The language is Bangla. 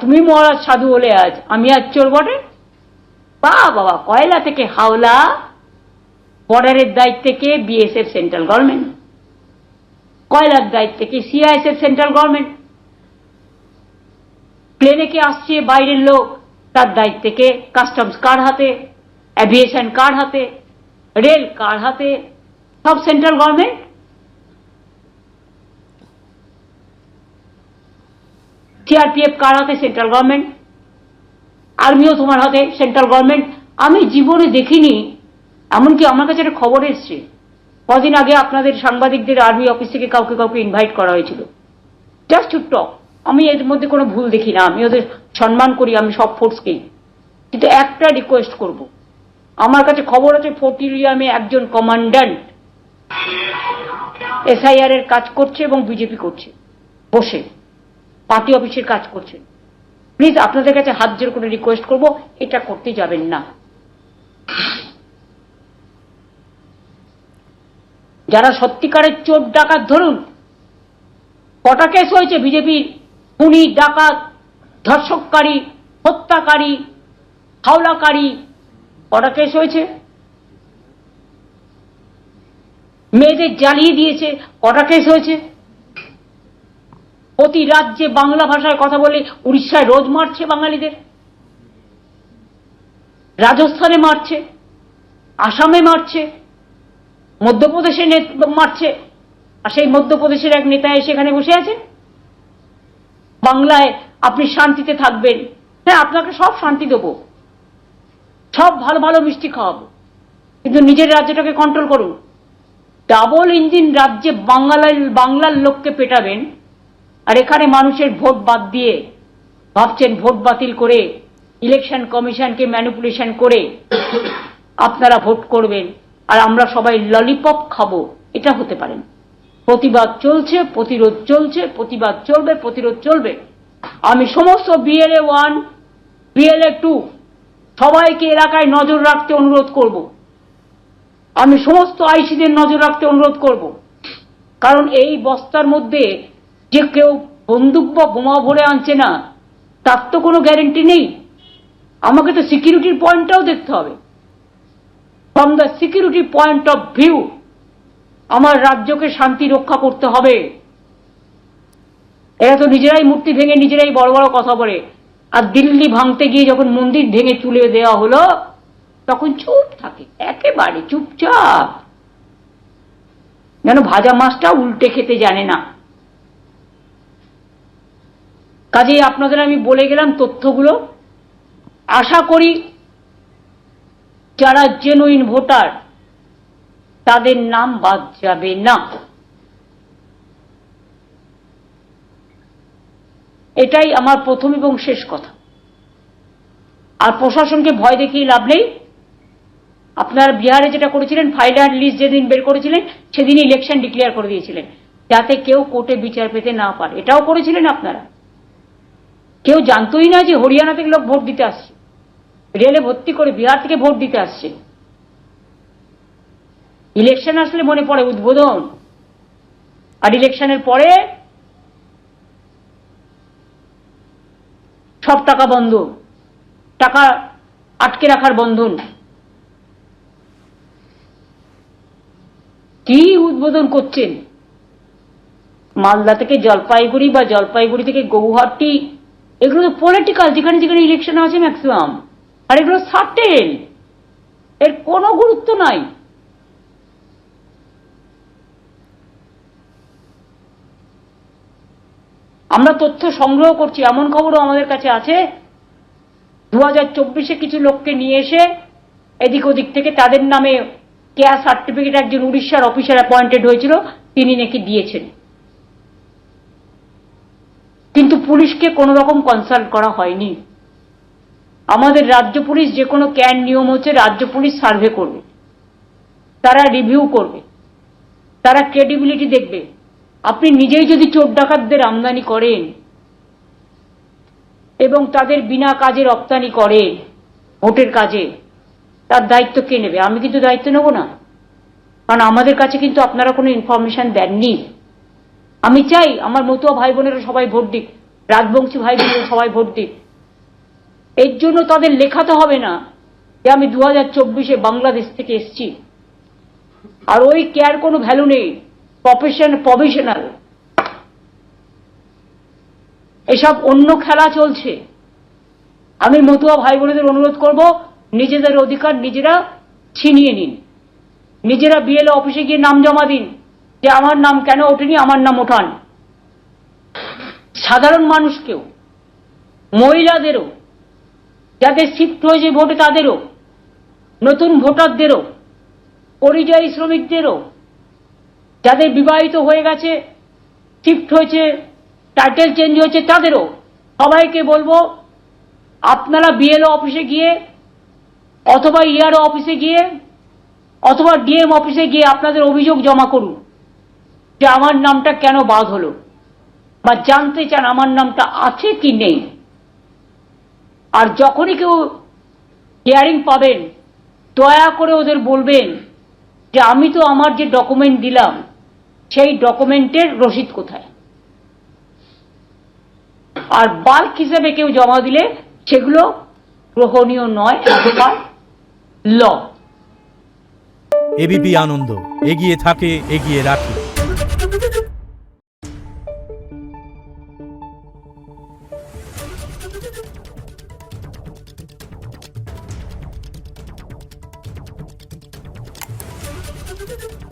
তুমি মহারাজ সাধু হলে আজ আমি আজ চোর বটে। বাবা, কয়লা থেকে হাওলা, বর্ডারের দায়িত্বে কে? BSF central government. কয়লার দায়িত্বে কে? CISF central government. প্লেনে কে আসছে বাইরের লোক, তার দায়িত্বে কে? কাস্টমস কার হাতে, অ্যাভিয়েশন কার হাতে, রেল কার হাতে? সব সেন্ট্রাল গভর্নমেন্ট। সিআরপিএফ কার হাতে? Central government. আর্মিও তোমার হাতে, সেন্ট্রাল গভর্নমেন্ট। আমি জীবনে দেখিনি, এমনকি আমার কাছে একটা খবর এসছে, কদিন আগে আপনাদের সাংবাদিকদের আর্মি অফিস থেকে কাউকে কাউকে ইনভাইট করা হয়েছিল, জাস্ট টু টক। আমি এর মধ্যে কোনো ভুল দেখি না, আমি ওদের সম্মান করি, আমি সব ফোর্সকেই। কিন্তু একটা রিকোয়েস্ট করব, আমার কাছে খবর আছে ফোর্ট উইলিয়ামে একজন কমান্ড্যান্ট এসআইআর এর কাজ করছে এবং বিজেপি করছে, বসে পার্টি অফিসের কাজ করছে। প্লিজ আপনাদের কাছে হাত জোর করে রিকোয়েস্ট করব, এটা করতে যাবেন না। যারা সত্যিকারের চোর ডাকাত, ধরুন কটা কেস হয়েছে বিজেপির, খুনি, ডাকাত, ধর্ষককারী, হত্যাকারী, হাওলাকারী, কটা কেস হয়েছে? মেয়েদের জ্বালিয়ে দিয়েছে, কটা কেস হয়েছে? প্রতি রাজ্যে বাংলা ভাষায় কথা বলে উড়িষ্যায় রোজ মারছে বাঙালিদের, রাজস্থানে মারছে, আসামে মারছে, মধ্যপ্রদেশে মারছে, আর সেই মধ্যপ্রদেশের এক নেতা এসে এখানে বসে আছে। বাংলায় আপনি শান্তিতে থাকবেন, হ্যাঁ আপনাকে সব শান্তি দেবো, সব ভালো ভালো মিষ্টি খাওয়াবো, কিন্তু নিজের রাজ্যটাকে কন্ট্রোল করুন। ডাবল ইঞ্জিন রাজ্যে বাংলার লোককে পেটাবেন, আর এখানে মানুষের ভোট বাদ দিয়ে ভাবছেন ভোট বাতিল করে ইলেকশন কমিশনকে ম্যানিপুলেশন করে আপনারা ভোট করবেন আর আমরা সবাই ললিপপ খাবো, এটা হতে পারে না। প্রতিবাদ চলছে, প্রতিরোধ চলছে, প্রতিবাদ চলবে, প্রতিরোধ চলবে। আমি সমস্ত বিএলএ 1, বিএলএ 2 সবাইকে এলাকায় নজর রাখতে অনুরোধ করব। আমি সমস্ত আইসিদের নজর রাখতে অনুরোধ করব, কারণ এই বস্তার মধ্যে যে কেউ বন্দুক বা বোমা ভরে আনছে না, তার তো কোনো গ্যারেন্টি নেই। আমাকে তো সিকিউরিটির পয়েন্টটাও দেখতে হবে। From the security point of view আমার রাজ্যকে শান্তি রক্ষা করতে হবে। এরা তো নিজেরাই মূর্তি ভেঙে নিজেরাই বড় বড় কথা বলে, আর দিল্লি ভাঙতে গিয়ে যখন মন্দির ভেঙে তুলে দেওয়া হলো তখন চুপ থাকে, একেবারে চুপচাপ, যেন ভাজা মাছটা উল্টে খেতে জানে না। কাজেই আপনাদের আমি বলে গেলাম তথ্যগুলো। আশা করি যারা জেনুইন ভোটার তাদের নাম বাদ যাবে না, এটাই আমার প্রথম এবং শেষ কথা। আর প্রশাসনকে ভয় দেখিয়ে লাভ নেই। আপনারা বিহারে যেটা করেছিলেন, ফাইনাল লিস্ট যেদিন বের করেছিলেন সেদিন ইলেকশন ডিক্লেয়ার করে দিয়েছিলেন, যাতে কেউ কোর্টে বিচার পেতে না পারে, এটাও করেছিলেন আপনারা। কেউ জানতোই না যে হরিয়ানা থেকে লোক ভোট দিতে আসছে, রেলে ভর্তি করে বিহার থেকে ভোট দিতে আসছে। ইলেকশন আসলে মনে পড়ে উদ্বোধন, আর ইলেকশনের পরে সব টাকা বন্ধ, টাকা আটকে রাখার বন্ধন। কি উদ্বোধন করছেন? মালদা থেকে জলপাইগুড়ি বা জলপাইগুড়ি থেকে গৌহাটি, এগুলো তো পলিটিক্যাল, যেখানে যেখানে ইলেকশন আছে ম্যাক্সিমাম, আর এগুলো সার্টেন, এর কোনো গুরুত্ব নাই। আমরা তথ্য সংগ্রহ করছি, এমন খবরও আমাদের কাছে আছে 2024-এ কিছু লোককে নিয়ে এসে এদিক ওদিক থেকে তাদের নামে কেয়ার সার্টিফিকেট একজন উড়িষ্যার অফিসার অ্যাপয়েন্টেড হয়েছিল, তিনি নাকি দিয়েছেন, কিন্তু পুলিশকে কোনো রকম কনসাল্ট করা হয়নি। আমাদের রাজ্য পুলিশ যে কোনো ক্যান নিয়ম হচ্ছে রাজ্য পুলিশ সার্ভে করবে, তারা রিভিউ করবে, তারা ক্রেডিবিলিটি দেখবে। আপনি নিজেই যদি চোর ডাকাতদের আমদানি করেন এবং তাদের বিনা কাজে রপ্তানি করেন ভোটের কাজে, তার দায়িত্ব কে নেবে? আমি কিন্তু দায়িত্ব নেব না, কারণ আমাদের কাছে কিন্তু আপনারা কোনো ইনফরমেশন দেননি। আমি চাই আমার মতুয়া ভাই বোনেরা সবাই ভোট দিক, রাজবংশী ভাই বোনেরা সবাই ভোট দিন। এর জন্য তাদের লেখাতে হবে না যে আমি 2024-এ বাংলাদেশ থেকে এসেছি। আর ওই কেয়ার কোনো ভ্যালু নেই, প্রফেশনাল এসব অন্য খেলা চলছে। আমি মতুয়া ভাই বোনেদের অনুরোধ করব, নিজেদের অধিকার নিজেরা ছিনিয়ে নিন, নিজেরা বিএলও অফিসে গিয়ে নাম জমা দিন যে আমার নাম কেন ওঠেনি, আমার নাম ওঠান। সাধারণ মানুষকেও, মহিলাদেরও, যাদের শিফট হয়েছে ভোটে তাদেরও, নতুন ভোটারদেরও, পরিযায়ী শ্রমিকদেরও, যাদের বিবাহিত হয়ে গেছে, শিফট হয়েছে, টাইটেল চেঞ্জ হয়েছে তাদেরও, সবাইকে বলবো আপনারা বিএলও অফিসে গিয়ে অথবা ইআরও অফিসে গিয়ে অথবা ডিএম অফিসে গিয়ে আপনাদের অভিযোগ জমা করুন যে আমার নামটা কেন বাদ হলো, বা জানতে চান আমার নামটা আছে কি নেই। আর যখনই কেউ হিয়ারিং পাবেন, দয়া করে ওদের বলবেন যে আমি তো আমার যে ডকুমেন্ট দিলাম সেই ডকুমেন্টের রসিদ কোথায়। আর বাল্ক হিসেবে কেউ জমা দিলে সেগুলো গ্রহণীয় নয়, ল। এবিপি আনন্দ, এগিয়ে থাকে, এগিয়ে রাখে। Thank you.